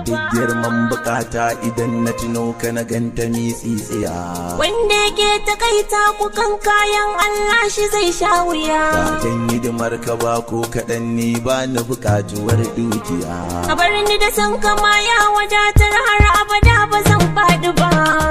duk girman bukata idan na tuno ka na ganta mitsitsiya. Wanda yake takaita kukan kayan Allah shi zai sha wuya. Bajan hidimar ka ba ko kaɗan ni ba na bukatuwar dukiya. A bar ni da san kama ya wadatar har abada ba zan faɗi ba.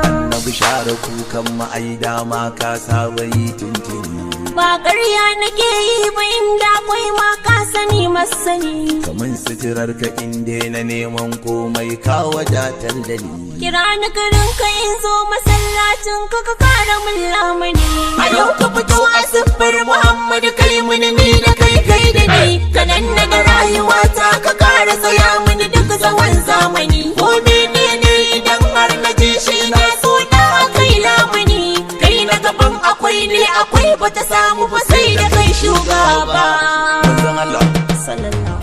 Annabi share kukan ma'ai dama ka saba yi tuntuni. Ba ƙarya nake yi ba inda akwai ma ka sani masani. Kamun suturar ka inda na neman komai ka wadatar da ni. Kira ni garin ka in zo masallacin ka ka kara min lamuni. A yau ka fito a siffar Muhammadu kai mini ni da kai da ni. Kanan na ga rayuwa ta ka kara saya mini duk tsawon zamani. Ko menene idan har na ji shi na so na kai lamuni. Kai na gaban akwai ne akwai bata samu ba sai da kai shugaba. Manzon Allah Sallallahu.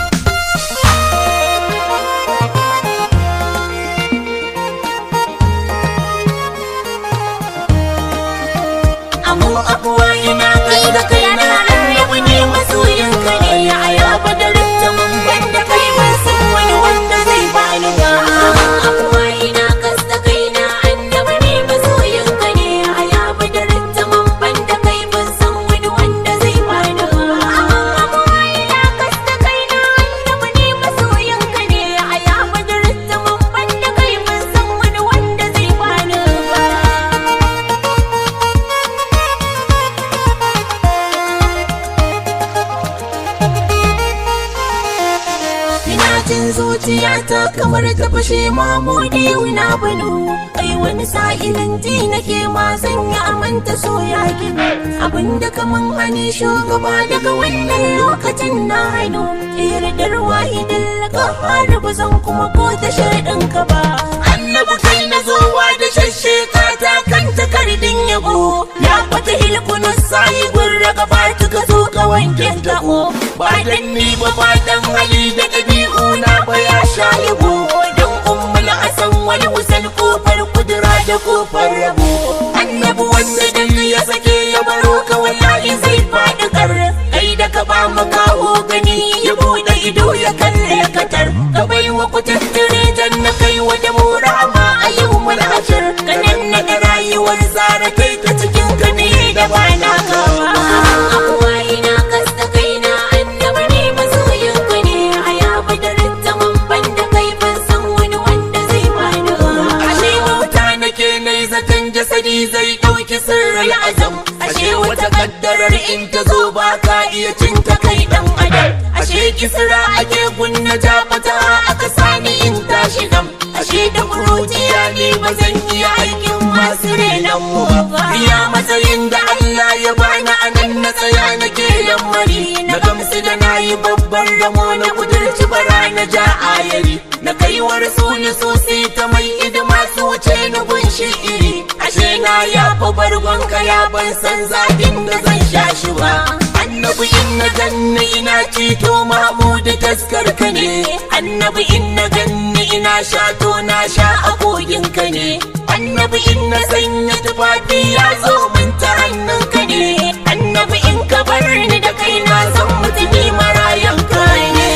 Abuwa ina kai da kai na annabi ne masoyin ka ne ya ayaba da rittamin banda kai ban san wani wanda zai bani ba. Abuwa ina kas da kai na annabi ne masoyin ka ne ya ayaba da rittamin banda kai ban san wani wanda zai bani ba. Abuwa ina kas da kai na annabi ne masoyin ka ne ya ayaba da rittamin banda kai ban san wani wanda zai bani ba. Jin zuciyata kamar ta fashe mamudi na bano. Ai wani sa'ilin ji nake ma zan yi amanta so ya gina. Abinda kaman hani shugaba daga wannan lokacin na haino. Irdar wahidin kahar ba zan kuma ko ta sharɗin ka ba. Annabi kai na zowa da shashsheka ta kan takardin yabo. Ya fata hilkunus sayi gurra gaba ka zo ka wanken tako. Ba dan ni ba ba dan hali da ɗabi'u na ba ya sha yabo. Don ummul asan wani wusan kofar kudura da kofar rabo. Annabi wanda dalli ya sake ya baro ka wallahi zai faɗi kar. Kai da ka ba makaho gani ya buɗe ido ya kalle katar. Ka bai wa kutattire janna kai wa da murama a yau mulhashir. Kanan na da rayuwar zara kai ta cikin ka ne da ba na kawa. Abuwa ina kas da kai na annabi ne masoyin ka ne ayaba da rittamin banda kai ban san wani wanda zai bani ba. Ashe wauta nake nai zaton jasadi zai ɗauki sirrin azam. Ashe wata kaddarar in ta zo ba ka iya cin ta kai dan adam. Ashe kisra ake gunna jafata aka sani in tashi dam. Ashe da kuruciya ne ba zan iya aikin masu renon mu ba. Iya matsayin da Allah ya bani anan na tsaya nake lamari. Na gamsu da nayi babban ramo na kudurci bara na ja ayari. Na kai wa rasuli sosai ta mai hidima su wuce ni gun iri. Ashe na yafa bargon kaya ban san zafin da zan sha shi ba. Annabi in na ganni ina cito Mahmudu taskar ka ne. Annabi in na ganni ina shato na sha a kogin ka ne. Annabi in na sanya tufafi ya zo min ta hannun ka ne. Annabi in ka bar ni da kai na zan mutu ni marayan ka ne.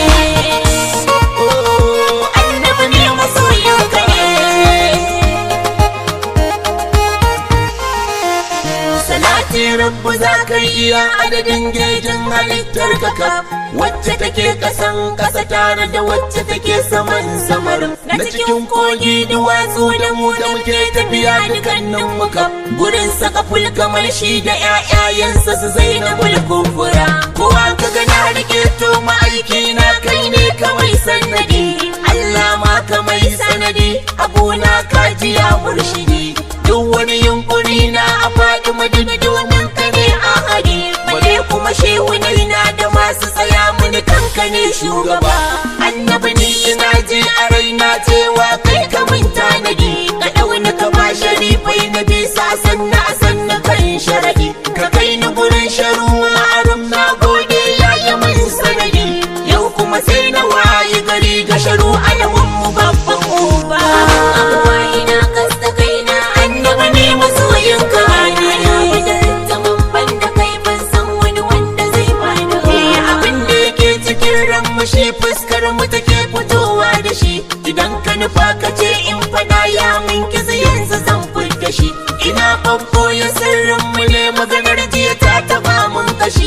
Annabi ne masoyin ka ne. Salati rabbu za ka iya adadin gejin halittar ka wacce take kasan kasa tare da wacce take saman samar. Na cikin kogi duwatsu da mu da muke tafiya dukannin muka. Gurin saka fulkamar shi da ƴaƴayensa su Zainabul Kubra. Kowa ka ga na rike to ma'aiki na kai ne kawai sanadi. Allah ma kamai sanadi abuna kaji ya murshidi. Duk wani yunkuri na a faɗi madina domin ka ne a hadi. Bale kuma shehunai na da masu tsaya mini kanka ne shugaba. Annabi ni ina ji a raina cewa kai ka min tanadi. Ka ɗauni ka ba sharifai na bisa sanna a sanna kan sharadi. Ka kai ni gurin sharu ma'arum na gode ya yi min sanadi. Yau kuma sai na wayi gari ga sharu alamun mu babban uba. Abuwa ina kas da kai na Annabi ne masoyin ka ne. ayaba da rittamin banda kai ban san wani wanda zai bani ba. Abin da yake cikin ran mu shi fuskar mu take fitowa da shi. Idan ka nufi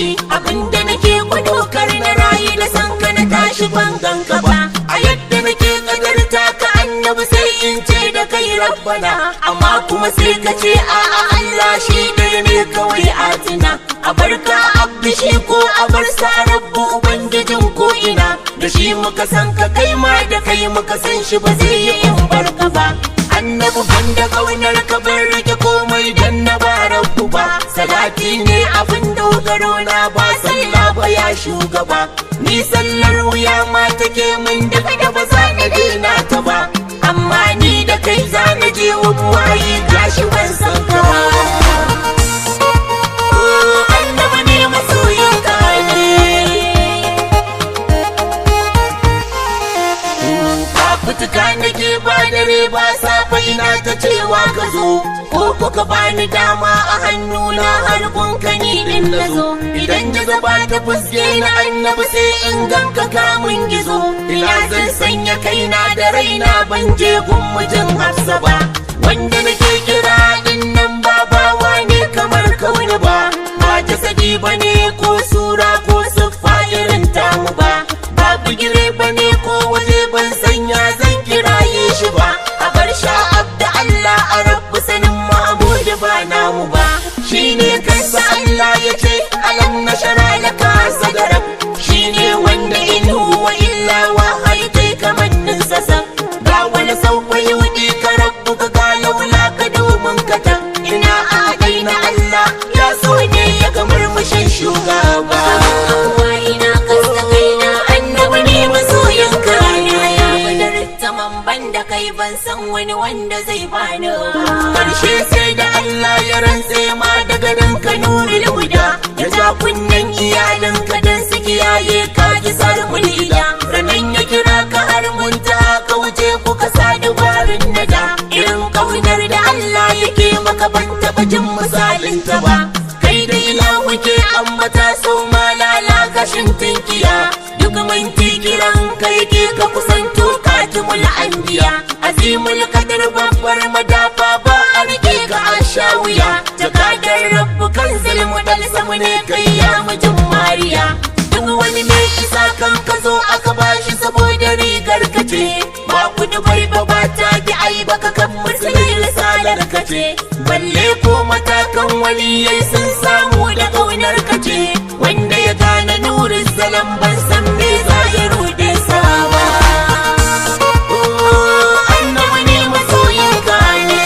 ciki abinda nake gudu kar na rayu da san ka na tashi bangan ka ba a yadda nake kadarta ka annabi sai in ce da kai rabbana amma kuma sai ka ce a'a Allah shi ɗaya ne kawai atina a barka abdi shi ko a bar sa rabbu ubangijin ko ina da shi muka san ka kai ma da kai muka san shi ba zai yi in barka ba annabi banda kaunar ka bar rike komai dan na ba rabbu ba salati ne abin dogaro na ba sallah ba ya shugaba ni sallar wuya ma take min da ba za na daina ta ba amma ni da kai za na je wa buwayi gashi ban san ka ba annabi ne masoyin ka ne fafutuka nake ba dare ba safa ina ta cewa ka zo ko ka bani dama a hannuna har gunka ni din na zo idan gizo ba ta fuske na annabi sai in ganka kamun gizo ina zan sanya kaina da raina ban je gummujin hafsa ba wanda nake kira din nan ba bawa ne kamar kauna ba ba jasadi bane ko sura ko siffa irin tamu ba babu gire bane ko waje ban sanya zan kiraye shi ba a bar sha'ab da Allah a rabbu sanin Mahmud ba namu ba shine kansa Allah ya ce alam nashara laka sadrak shine wanda in huwa illa wahaytai kamannin sasa ga wani saufa yudi ka rabbu ka laula ka domin ka ta ina a daina Allah ya so ne ya ga murmushin shugaba ina kasa kaina annabi ne masoyin ka ya badar zaman banda kai ban san wani wanda zai bani karshe sai da Allah ya rantse ma daga ranka nurul huda ya ja kunnen iyalinka dan su kiyaye ka ji sarmul ida ranan ya kira ka har munta ka wuce ku ka sa dubarin nada irin kaunar da Allah yake maka ban taba jin misalin ta ba kai da ilahu ke ambata so malala gashin tinkiya duk mai kiran ka yake ka kusanto katimul anbiya azimul kadar babbar madafa ba a rike ka a shawiya jakadar rabbu kan zalmu dal samu ne kai ya mujin mariya duk wani mai isa kan ka zo aka bashi saboda rigar ka ce ba ku dubai ba ta ki ai baka kan musulmi risalar ka ce balle ko matakan waliyai sun samu da kaunar ka ce wanda ya gane nurin zalam ban san me za ya rude sa ba annabi ne masoyin ka ne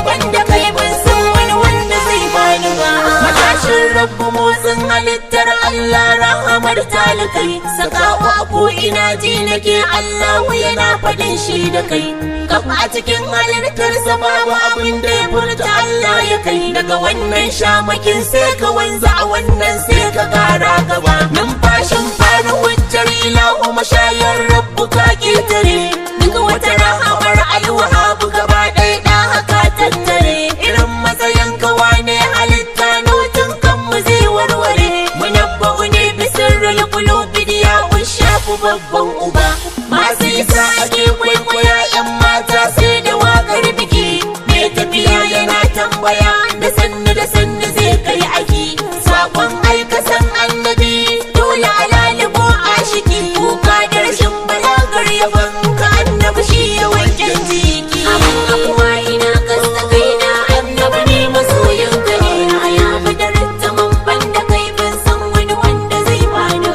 banda kai ban san wani wanda zai bani ba matashin rabbu motsin halittar Allah rahamar talikai saka a ko ina ji nake Allah yana fadin shi da kai kaf a cikin halittar sa babu abin da ya furta Allah ya kai daga wannan shamakin sai ka wanza a wannan sai ka kara gaba numfashin fara hujjar ilahu mashayar rabbu ka ketare duk wata rahamar alwahabu gaba ɗaya da haka tattare irin matsayin ka wane halitta notin kanmu zai warware munabbahu ne bisirrul qulubi diya shafu babban uba masu isa ake kwaikwaya yan mata sai da wakar biki mai tafiya yana tambaya da sannu zai kai aiki sakon aikasan annabi dole alalibo ashiki kuka da rashin balagar yaban ka annabi shi ya wanke jiki abuwa ina kasa kaina annabi ne masoyin ka ne ya badar zaman banda kai ban san wani wanda zai bani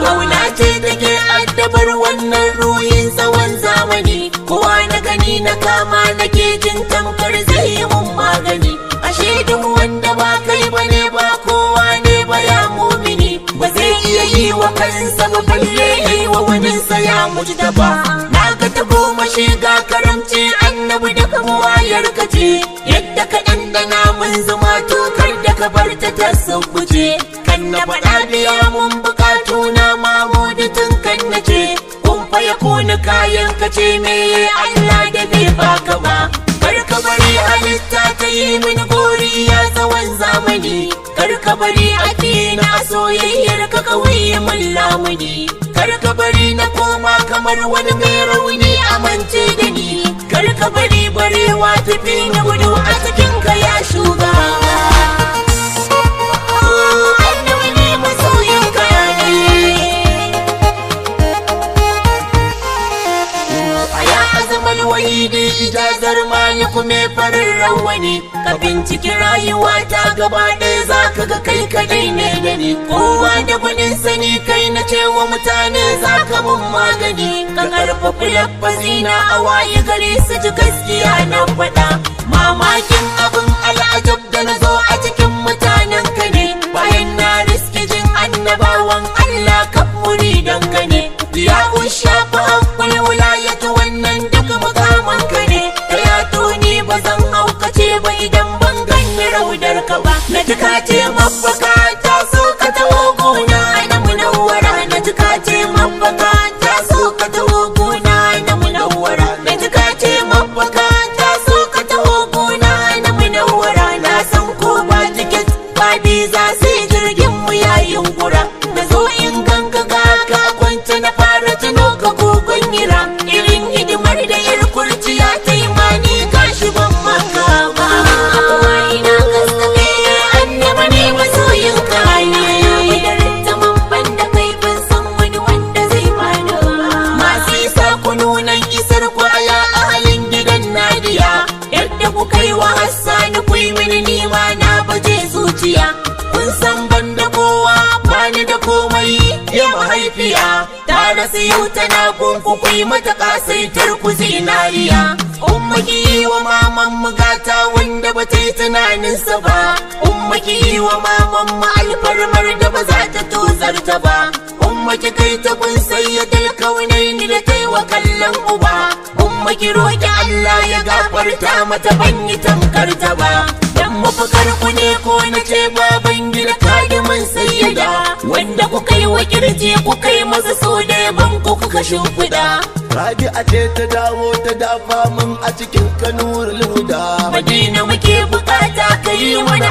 kauna ce take addabar wannan ruhin tsawon zamani kowa na gani na kama nake jin tamkar zai yi mun magani ashe duk wanda ba kai bane ba kowa ne ba ya mumini ba zai iya yi wa kansa ba balle yi wa waninsa ya mutu da ba na ga ta goma shiga karamci annabi da kamuwayar ka ce yadda ka ɗanɗana mun zuma tokar da ka bar ta saukuce kan na faɗa biya mun bukatu na mamudu tun kan na ce kun faya kone kayan ka ce me Allah da bai baka ba kar ka bari halitta ta yi mini gori ya tsawon zamani kar ka bari ake na soyayyar ka kawai mun lamuni kar ka bari na koma kamar wani mai rauni amince da ni kar ka bari barewa tafi na gudu a cikin ka ya shugaba gani, ka binciki rayuwa ta gaba ɗaya za ka ga kai kadai ne da ni. Kowa da gwanin sani kai na cewa mutane za ka mun magani, ka karfafi lafazina a waye gari su ji gaskiya na faɗa. Mamakin abin al'ajab da na zo a cikin mutanen ka ne, bayan na riski jin annabawan Allah kan muridan ka ne. Ya ushafa hankul wulayatu wannan duk makaman ka ne, ta yato ni ba zan haukace ba idan ban ganye raudar ka ba. Na ji ka ce mafaka ta so ka taho gona na munawwara, na ji ka ce mafaka ta so ka taho gona na munawwara, na ji ka ce mafaka ta so ka taho gona na munawwara. Na san ko ba tiket ba biza sai jirgin mu yayin gura, na zo in ganka ga ka kwance na fara tuno ka kogon yira, irin hidimar da yar kurciya ta yi mani gashi ban maka ba. Abuwa ina kasta kai na annaba ne masoyin kaya, madarin zaman banda kai ban san wani wanda zai bani ba. Masu isa ku nunan isar kwaya a halin gidan Nadiya, yadda ku kai wa Hassani ku yi mini nima na baje zuciya. Kun san ban da kowa bani da komai ya mahaifiya, ta rasu yau tana gunku ku yi mata kasaitar ku zinariya. Umma ki yi wa maman mu gata wanda ba ta yi tunaninsa ba, umma ki yi wa maman mu alfarmar da ba za ta tozarta ba. Umma ki kai ta kun sayyadal kaunaini da ta yi wa kallon uba, umma ki roƙi Allah ya gafarta mata ban yi tamkar ta ba. Dan mafakar ku ne ko na ce baban gida kadimin sayyada, wanda ku kai wa kirji ku kai masa so da yaban ku kuka shimfiɗa. Rabi'a ce ta dawo ta dafa min a cikin kanurul huda. Madina muke bukata ka yi wani